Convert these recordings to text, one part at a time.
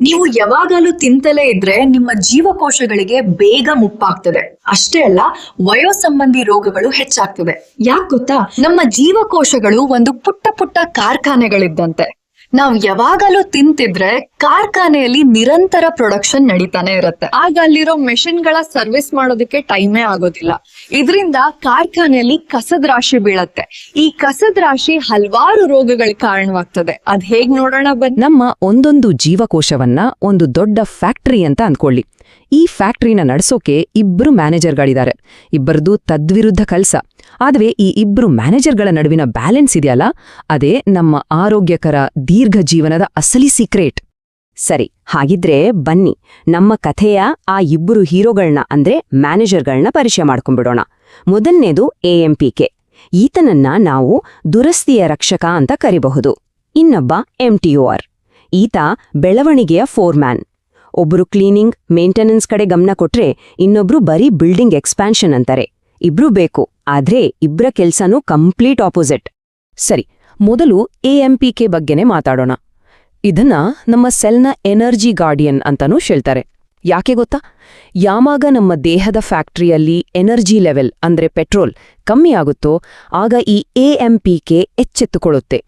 ನೀವು ಯಾವಾಗಲೂ ತಿಂತಲೇ ಇದ್ರೆ ನಿಮ್ಮ ಜೀವಕೋಶಗಳಿಗೆ ಬೇಗ ಮುಪ್ಪಾಗ್ತದೆ. ಅಷ್ಟೇ ಅಲ್ಲ, ವಯೋಸಂಬಂಧಿ ರೋಗಗಳು ಹೆಚ್ಚಾಗ್ತದೆ. ಯಾಕೆ ಗೊತ್ತಾ? ನಮ್ಮ ಜೀವಕೋಶಗಳು ಒಂದು ಪುಟ್ಟ ಪುಟ್ಟ ಕಾರ್ಖಾನೆಗಳಿದ್ದಂತೆ. ನಾವ್ ಯಾವಾಗಲೂ ತಿಂತಿದ್ರೆ ಕಾರ್ಖಾನೆಯಲ್ಲಿ ನಿರಂತರ ಪ್ರೊಡಕ್ಷನ್ ನಡೀತಾನೆ ಇರುತ್ತೆ. ಆಗ ಅಲ್ಲಿರೋ ಮೆಷಿನ್ಗಳ ಸರ್ವಿಸ್ ಮಾಡೋದಕ್ಕೆ ಟೈಮೇ ಆಗೋದಿಲ್ಲ. ಇದರಿಂದ ಕಾರ್ಖಾನೆಯಲ್ಲಿ ಕಸದ ರಾಶಿ ಬೀಳತ್ತೆ. ಈ ಕಸದ ರಾಶಿ ಹಲವಾರು ರೋಗಗಳಿಗೆ ಕಾರಣವಾಗ್ತದೆ. ಅದ್ ಹೇಗ್ ನೋಡೋಣ ಬನ್ನಿ. ನಮ್ಮ ಒಂದೊಂದು ಜೀವಕೋಶವನ್ನ ಒಂದು ದೊಡ್ಡ ಫ್ಯಾಕ್ಟರಿ ಅಂತ ಅನ್ಕೊಳ್ಳಿ. ಈ ಫ್ಯಾಕ್ಟರಿನ ನಡೆಸೋಕೆ ಇಬ್ರು ಮ್ಯಾನೇಜರ್ಗಳಿದ್ದಾರೆ. ಇಬ್ಬರದು ತದ್ವಿರುದ್ಧ ಕೆಲಸ. ಆದ್ರೆ ಈ ಇಬ್ರು ಮ್ಯಾನೇಜರ್ಗಳ ನಡುವಿನ ಬ್ಯಾಲೆನ್ಸ್ ಇದೆಯಲ್ಲ, ಅದೇ ನಮ್ಮ ಆರೋಗ್ಯಕರ ದೀರ್ಘ ಜೀವನದ ಅಸಲಿ ಸೀಕ್ರೆಟ್. ಸರಿ, ಹಾಗಿದ್ರೆ ಬನ್ನಿ ನಮ್ಮ ಕಥೆಯ ಆ ಇಬ್ಬರು ಹೀರೋಗಳನ್ನ ಅಂದ್ರೆ ಮ್ಯಾನೇಜರ್ಗಳನ್ನ ಪರಿಚಯ ಮಾಡ್ಕೊಂಡ್ಬಿಡೋಣ. ಮೊದಲನೇದು AMPK. ಈತನನ್ನ ನಾವು ದುರಸ್ತಿಯ ರಕ್ಷಕ ಅಂತ ಕರಿಬಹುದು. ಇನ್ನೊಬ್ಬ MTOR. ಈತ ಬೆಳವಣಿಗೆಯ ಫೋರ್ಮ್ಯಾನ್. ಒಬ್ರು ಕ್ಲೀನಿಂಗ್, ಮೇಂಟೆನೆನ್ಸ್ ಕಡೆ ಗಮನ ಕೊಟ್ರೆ ಇನ್ನೊಬ್ರು ಬರೀ ಬಿಲ್ಡಿಂಗ್ ಎಕ್ಸ್ಪ್ಯಾನ್ಷನ್ ಅಂತಾರೆ. ಇಬ್ರು ಬೇಕು, ಆದ್ರೆ ಇಬ್ರ ಕೆಲ್ಸನೂ ಕಂಪ್ಲೀಟ್ ಆಪೋಸಿಟ್. ಸರಿ, ಮೊದಲು AMPK ಬಗ್ಗೆನೇ ಮಾತಾಡೋಣ. ಇದನ್ನ ನಮ್ಮ ಸೆಲ್ನ ಎನರ್ಜಿ ಗಾರ್ಡಿಯನ್ ಅಂತಾನೂ ಹೇಳ್ತಾರೆ. ಯಾಕೆ ಗೊತ್ತಾ? ಯಾವಾಗ ನಮ್ಮ ದೇಹದ ಫ್ಯಾಕ್ಟ್ರಿಯಲ್ಲಿ ಎನರ್ಜಿ ಲೆವೆಲ್ ಅಂದ್ರೆ ಪೆಟ್ರೋಲ್ ಕಮ್ಮಿ ಆಗುತ್ತೋ ಆಗ ಈ AMPK ಎಚ್ಚೆತ್ತುಕೊಳ್ಳುತ್ತೆ.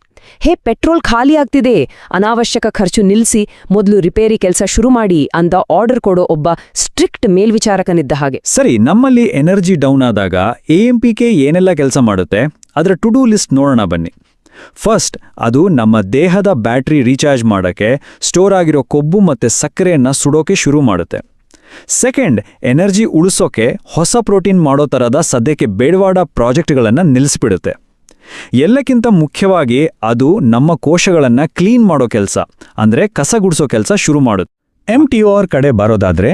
ಪೆಟ್ರೋಲ್ ಖಾಲಿ ಆಗ್ತಿದೆ, ಅನಾವಶ್ಯಕ ಖರ್ಚು ನಿಲ್ಸಿ ಮೊದಲು ರಿಪೇರಿ ಕೆಲಸ ಶುರು ಮಾಡಿ ಅಂತ ಆರ್ಡರ್ ಕೊಡೋ ಒಬ್ಬ ಸ್ಟ್ರಿಕ್ಟ್ ಮೇಲ್ವಿಚಾರಕನಿದ್ದ ಹಾಗೆ. ಸರಿ, ನಮ್ಮಲ್ಲಿ ಎನರ್ಜಿ ಡೌನ್ ಆದಾಗ AMPK ಏನೆಲ್ಲ ಕೆಲಸ ಮಾಡುತ್ತೆ ಅದರ ಟು ಡೂ ಲಿಸ್ಟ್ ನೋಡೋಣ ಬನ್ನಿ. ಫಸ್ಟ್, ಅದು ನಮ್ಮ ದೇಹದ ಬ್ಯಾಟ್ರಿ ರೀಚಾರ್ಜ್ ಮಾಡೋಕ್ಕೆ ಸ್ಟೋರ್ ಆಗಿರೋ ಕೊಬ್ಬು ಮತ್ತು ಸಕ್ಕರೆಯನ್ನ ಸುಡೋಕೆ ಶುರು ಮಾಡುತ್ತೆ. ಸೆಕೆಂಡ್, ಎನರ್ಜಿ ಉಳಿಸೋಕೆ ಹೊಸ ಪ್ರೋಟೀನ್ ಮಾಡೋ ಥರದ ಸದ್ಯಕ್ಕೆ ಬೇಡವಾದ ಪ್ರಾಜೆಕ್ಟ್ಗಳನ್ನು ನಿಲ್ಲಿಸ್ಬಿಡುತ್ತೆ. ಎಲ್ಲಕ್ಕಿಂತ ಮುಖ್ಯವಾಗಿ ಅದು ನಮ್ಮ ಕೋಶಗಳನ್ನ ಕ್ಲೀನ್ ಮಾಡೋ ಕೆಲಸ ಅಂದ್ರೆ ಕಸ ಗುಡಿಸೋ ಕೆಲಸ ಶುರು ಮಾಡುತ್ತೆ. MTOR ಕಡೆ ಬರೋದಾದ್ರೆ,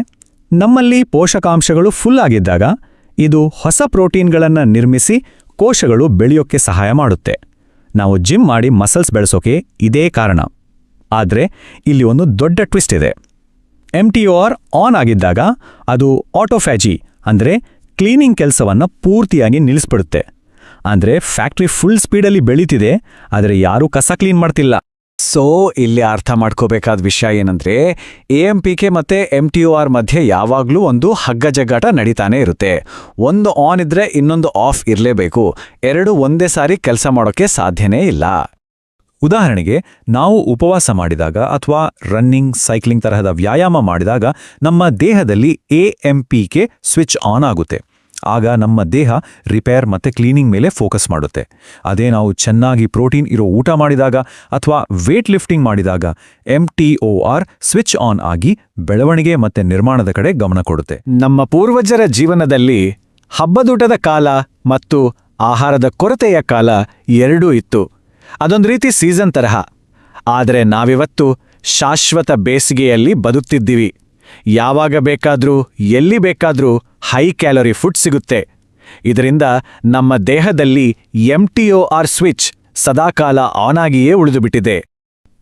ನಮ್ಮಲ್ಲಿ ಪೋಷಕಾಂಶಗಳು ಫುಲ್ ಆಗಿದ್ದಾಗ ಇದು ಹೊಸ ಪ್ರೋಟೀನ್ಗಳನ್ನ ನಿರ್ಮಿಸಿ ಕೋಶಗಳು ಬೆಳೆಯೋಕ್ಕೆ ಸಹಾಯ ಮಾಡುತ್ತೆ. ನಾವು ಜಿಮ್ ಮಾಡಿ ಮಸಲ್ಸ್ ಬೆಳೆಸೋಕೆ ಇದೇ ಕಾರಣ. ಆದ್ರೆ ಇಲ್ಲಿ ಒಂದು ದೊಡ್ಡ ಟ್ವಿಸ್ಟ್ ಇದೆ. MTOR ಆನ್ ಆಗಿದ್ದಾಗ ಅದು ಆಟೋಫ್ಯಾಜಿ ಅಂದ್ರೆ ಕ್ಲೀನಿಂಗ್ ಕೆಲಸವನ್ನ ಪೂರ್ತಿಯಾಗಿ ನಿಲ್ಲಿಸ್ಬಿಡುತ್ತೆ. ಅಂದ್ರೆ ಫ್ಯಾಕ್ಟ್ರಿ ಫುಲ್ ಸ್ಪೀಡಲ್ಲಿ ಬೆಳೀತಿದೆ, ಆದರೆ ಯಾರೂ ಕಸ ಕ್ಲೀನ್ ಮಾಡ್ತಿಲ್ಲ. ಸೊ ಇಲ್ಲಿ ಅರ್ಥ ಮಾಡ್ಕೋಬೇಕಾದ ವಿಷಯ ಏನಂದ್ರೆ AMPK ಮತ್ತೆ MTOR ಮಧ್ಯೆ ಯಾವಾಗ್ಲೂ ಒಂದು ಹಗ್ಗ ಜಗ್ಗಾಟ ನಡೀತಾನೆ ಇರುತ್ತೆ. ಒಂದು ಆನ್ ಇದ್ರೆ ಇನ್ನೊಂದು ಆಫ್ ಇರಲೇಬೇಕು. ಎರಡು ಒಂದೇ ಸಾರಿ ಕೆಲಸ ಮಾಡೋಕೆ ಸಾಧ್ಯನೇ ಇಲ್ಲ. ಉದಾಹರಣೆಗೆ, ನಾವು ಉಪವಾಸ ಮಾಡಿದಾಗ ಅಥವಾ ರನ್ನಿಂಗ್, ಸೈಕ್ಲಿಂಗ್ ತರಹದ ವ್ಯಾಯಾಮ ಮಾಡಿದಾಗ ನಮ್ಮ ದೇಹದಲ್ಲಿ AMPK ಸ್ವಿಚ್ ಆನ್ ಆಗುತ್ತೆ. ಆಗ ನಮ್ಮ ದೇಹ ರಿಪೇರ್ ಮತ್ತೆ ಕ್ಲೀನಿಂಗ್ ಮೇಲೆ ಫೋಕಸ್ ಮಾಡುತ್ತೆ. ಅದೇ ನಾವು ಚೆನ್ನಾಗಿ ಪ್ರೋಟೀನ್ ಇರೋ ಊಟ ಮಾಡಿದಾಗ ಅಥವಾ ವೇಟ್ ಲಿಫ್ಟಿಂಗ್ ಮಾಡಿದಾಗ MTOR ಸ್ವಿಚ್ ಆನ್ ಆಗಿ ಬೆಳವಣಿಗೆ ಮತ್ತೆ ನಿರ್ಮಾಣದ ಕಡೆ ಗಮನ ಕೊಡುತ್ತೆ. ನಮ್ಮ ಪೂರ್ವಜರ ಜೀವನದಲ್ಲಿ ಹಬ್ಬದೂಟದ ಕಾಲ ಮತ್ತು ಆಹಾರದ ಕೊರತೆಯ ಕಾಲ ಎರಡೂ ಇತ್ತು. ಅದೊಂದು ರೀತಿ ಸೀಸನ್ ತರಹ. ಆದರೆ ನಾವಿವತ್ತು ಶಾಶ್ವತ ಬೇಸಿಗೆಯಲ್ಲಿ ಬದುಕ್ತಿದ್ದೀವಿ. ಯಾವಾಗ ಬೇಕಾದ್ರೂ ಎಲ್ಲಿ ಬೇಕಾದ್ರೂ ಹೈ ಕ್ಯಾಲೋರಿ ಫುಡ್ ಸಿಗುತ್ತೆ. ಇದರಿಂದ ನಮ್ಮ ದೇಹದಲ್ಲಿ MTOR ಸ್ವಿಚ್ ಸದಾಕಾಲ ಆನ್ ಆಗಿಯೇ ಉಳಿದುಬಿಟ್ಟಿದೆ.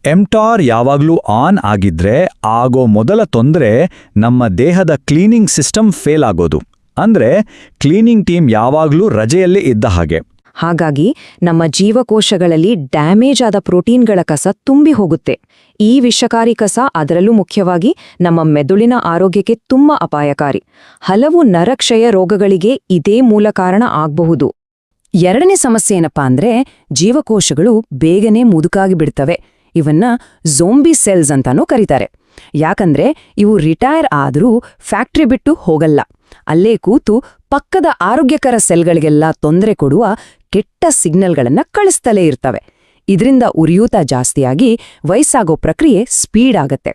MTOR ಯಾವಾಗ್ಲೂ ಆನ್ ಆಗಿದ್ರೆ ಆಗೋ ಮೊದಲ ತೊಂದರೆ ನಮ್ಮ ದೇಹದ ಕ್ಲೀನಿಂಗ್ ಸಿಸ್ಟಮ್ ಫೇಲ್ ಆಗೋದು. ಅಂದ್ರೆ ಕ್ಲೀನಿಂಗ್ ಟೀಮ್ ಯಾವಾಗ್ಲೂ ರಜೆಯಲ್ಲೇ ಇದ್ದ ಹಾಗೆ. ಹಾಗಾಗಿ ನಮ್ಮ ಜೀವಕೋಶಗಳಲ್ಲಿ ಡ್ಯಾಮೇಜ್ ಆದ ಪ್ರೋಟೀನ್ಗಳ ಕಸ ತುಂಬಿ ಹೋಗುತ್ತೆ. ಈ ವಿಷಕಾರಿ ಕಸ, ಅದರಲ್ಲೂ ಮುಖ್ಯವಾಗಿ ನಮ್ಮ ಮೆದುಳಿನ ಆರೋಗ್ಯಕ್ಕೆ ತುಂಬಾ ಅಪಾಯಕಾರಿ. ಹಲವು ನರಕ್ಷಯ ರೋಗಗಳಿಗೆ ಇದೇ ಮೂಲ ಕಾರಣ ಆಗಬಹುದು. ಎರಡನೇ ಸಮಸ್ಯೆ ಏನಪ್ಪಾ ಅಂದ್ರೆ, ಜೀವಕೋಶಗಳು ಬೇಗನೆ ಮುದುಕಾಗಿ ಬಿಡ್ತವೆ. ಇವನ್ನ ಝೋಂಬಿ ಸೆಲ್ಸ್ ಅಂತಾನೂ ಕರೀತಾರೆ. ಯಾಕಂದ್ರೆ ಇವು ರಿಟೈರ್ ಆದ್ರೂ ಫ್ಯಾಕ್ಟ್ರಿ ಬಿಟ್ಟು ಹೋಗಲ್ಲ. ಅಲ್ಲೇ ಕೂತು ಪಕ್ಕದ ಆರೋಗ್ಯಕರ ಸೆಲ್ಗಳಿಗೆಲ್ಲ ತೊಂದರೆ ಕೊಡುವ ಕೆಟ್ಟ ಸಿಗ್ನಲ್ಗಳನ್ನ ಕಳಿಸ್ತಲೇ ಇರ್ತವೆ. ಇದರಿಂದ ಉರಿಯೂತ ಜಾಸ್ತಿಯಾಗಿ ವಯಸ್ಸಾಗೋ ಪ್ರಕ್ರಿಯೆ ಸ್ಪೀಡ್ ಆಗತ್ತೆ.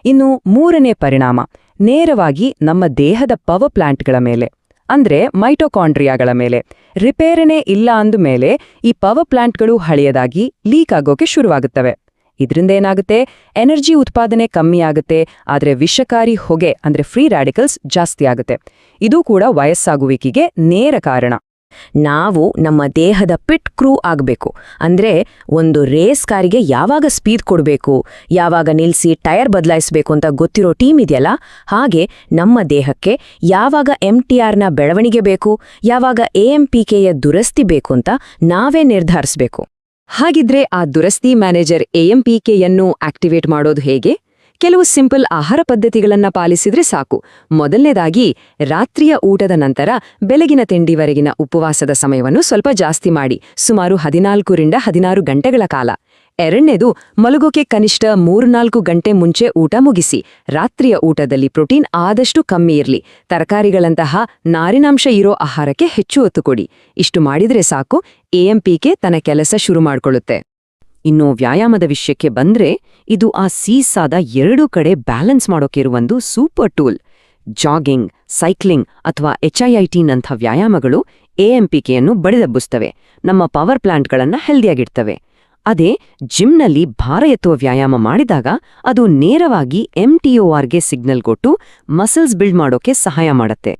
ಇನ್ನು ಮೂರನೇ ಪರಿಣಾಮ ನೇರವಾಗಿ ನಮ್ಮ ದೇಹದ ಪವರ್ ಪ್ಲಾಂಟ್ಗಳ ಮೇಲೆ, ಅಂದ್ರೆ ಮೈಟೊಕಾಂಡ್ರಿಯಾಗಳ ಮೇಲೆ. ರಿಪೇರಿನೇ ಇಲ್ಲ ಅಂದಮೇಲೆ ಈ ಪವರ್ ಪ್ಲಾಂಟ್ಗಳು ಹಳೆಯದಾಗಿ ಲೀಕ್ ಆಗೋಕೆ ಶುರುವಾಗುತ್ತವೆ. ಇದರಿಂದ ಏನಾಗುತ್ತೆ? ಎನರ್ಜಿ ಉತ್ಪಾದನೆ ಕಮ್ಮಿ ಆಗುತ್ತೆ, ಆದರೆ ವಿಷಕಾರಿ ಹೊಗೆ ಅಂದ್ರೆ ಫ್ರೀ ರ್ಯಾಡಿಕಲ್ಸ್ ಜಾಸ್ತಿ ಆಗುತ್ತೆ. ಇದು ಕೂಡ ವಯಸ್ಸಾಗುವಿಕೆಗೆ ನೇರ ಕಾರಣ. ನಾವು ನಮ್ಮ ದೇಹದ ಪಿಟ್ ಕ್ರೂ ಆಗಬೇಕು. ಅಂದ್ರೆ ಒಂದು ರೇಸ್ ಕಾರಿಗೆ ಯಾವಾಗ ಸ್ಪೀಡ್ ಕೊಡಬೇಕು, ಯಾವಾಗ ನಿಲ್ಲಿಸಿ ಟೈರ್ ಬದಲಾಯಿಸಬೇಕು ಅಂತ ಗೊತ್ತಿರೋ ಟೀಮ್ ಇದೆಯಲ್ಲ, ಹಾಗೆ ನಮ್ಮ ದೇಹಕ್ಕೆ ಯಾವಾಗ MTRನ ಬೆಳವಣಿಗೆ ಬೇಕು, ಯಾವಾಗ AMPKಯ ದುರಸ್ತಿ ಬೇಕು ಅಂತ ನಾವೇ ನಿರ್ಧರಿಸಬೇಕು. ಹಾಗಿದ್ರೆ ಆ ದುರಸ್ತಿ ಮ್ಯಾನೇಜರ್ AMPKಯನ್ನು ಆಕ್ಟಿವೇಟ್ ಮಾಡೋದು ಹೇಗೆ? ಕೆಲವು ಸಿಂಪಲ್ ಆಹಾರ ಪದ್ಧತಿಗಳನ್ನ ಪಾಲಿಸಿದ್ರೆ ಸಾಕು. ಮೊದಲನೇದಾಗಿ, ರಾತ್ರಿಯ ಊಟದ ನಂತರ ಬೆಳಗಿನ ತಿಂಡಿವರೆಗಿನ ಉಪವಾಸದ ಸಮಯವನ್ನು ಸ್ವಲ್ಪ ಜಾಸ್ತಿ ಮಾಡಿ, ಸುಮಾರು 14ರಿಂದ 16 ಗಂಟೆಗಳ ಕಾಲ. ಎರಡನೇದು, ಮಲಗೋಕೆ ಕನಿಷ್ಠ 3-4 ಗಂಟೆ ಮುಂಚೆ ಊಟ ಮುಗಿಸಿ. ರಾತ್ರಿಯ ಊಟದಲ್ಲಿ ಪ್ರೋಟೀನ್ ಆದಷ್ಟು ಕಮ್ಮಿ ಇರಲಿ. ತರಕಾರಿಗಳಂತಹ ನಾರಿನಾಂಶ ಇರೋ ಆಹಾರಕ್ಕೆ ಹೆಚ್ಚು ಒತ್ತು ಕೊಡಿ. ಇಷ್ಟು ಮಾಡಿದ್ರೆ ಸಾಕು, AMPK ತನ್ನ ಕೆಲಸ ಶುರು ಮಾಡ್ಕೊಳ್ಳುತ್ತೆ. ಇನ್ನು ವ್ಯಾಯಾಮದ ವಿಷಯಕ್ಕೆ ಬಂದ್ರೆ, ಇದು ಆ ಸೀಸಾದ ಎರಡೂ ಕಡೆ ಬ್ಯಾಲೆನ್ಸ್ ಮಾಡೋಕಿರುವ ಒಂದು ಸೂಪರ್ ಟೂಲ್. ಜಾಗಿಂಗ್, ಸೈಕ್ಲಿಂಗ್ ಅಥವಾ HIIT ನಂಥ ವ್ಯಾಯಾಮಗಳು AMPKಯನ್ನು ಬಡಿದೆಬ್ಬಿಸ್ತವೆ, ನಮ್ಮ ಪವರ್ ಪ್ಲಾಂಟ್ಗಳನ್ನ ಹೆಲ್ದಿಯಾಗಿಡ್ತವೆ. ಅದೇ ಜಿಮ್ನಲ್ಲಿ ಭಾರ ಎತ್ತುವ ವ್ಯಾಯಾಮ ಮಾಡಿದಾಗ ಅದು ನೇರವಾಗಿ MTORಗೆ ಸಿಗ್ನಲ್ ಕೊಟ್ಟು ಮಸಲ್ಸ್ ಬಿಲ್ಡ್ ಮಾಡೋಕೆ ಸಹಾಯ ಮಾಡತ್ತೆ.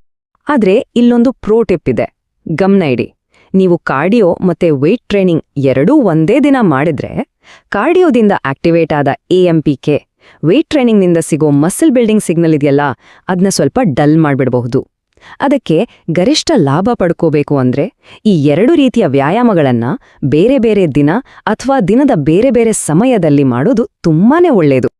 ಆದ್ರೆ ಇಲ್ಲೊಂದು ಪ್ರೋ ಟಿಪ್ ಇದೆ, ಗಮನ ಇಡಿ. ನೀವು ಕಾರ್ಡಿಯೋ ಮತ್ತೆ ವೇಟ್ ಟ್ರೈನಿಂಗ್ ಎರಡೂ ಒಂದೇ ದಿನ ಮಾಡಿದ್ರೆ, ಕಾರ್ಡಿಯೋದಿಂದ ಆಕ್ಟಿವೇಟ್ ಆದ AMPK ವೇಟ್ ಟ್ರೈನಿಂಗ್ನಿಂದ ಸಿಗೋ ಮಸಲ್ ಬಿಲ್ಡಿಂಗ್ ಸಿಗ್ನಲ್ ಇದೆಯಲ್ಲ, ಅದನ್ನ ಸ್ವಲ್ಪ ಡಲ್ ಮಾಡ್ಬಿಡಬಹುದು. ಅದಕ್ಕೆ ಗರಿಷ್ಠ ಲಾಭ ಪಡ್ಕೋಬೇಕು ಅಂದ್ರೆ ಈ ಎರಡು ರೀತಿಯ ವ್ಯಾಯಾಮಗಳನ್ನ ಬೇರೆ ಬೇರೆ ದಿನ ಅಥವಾ ದಿನದ ಬೇರೆ ಬೇರೆ ಸಮಯದಲ್ಲಿ ಮಾಡೋದು ತುಂಬಾನೇ ಒಳ್ಳೆಯದು.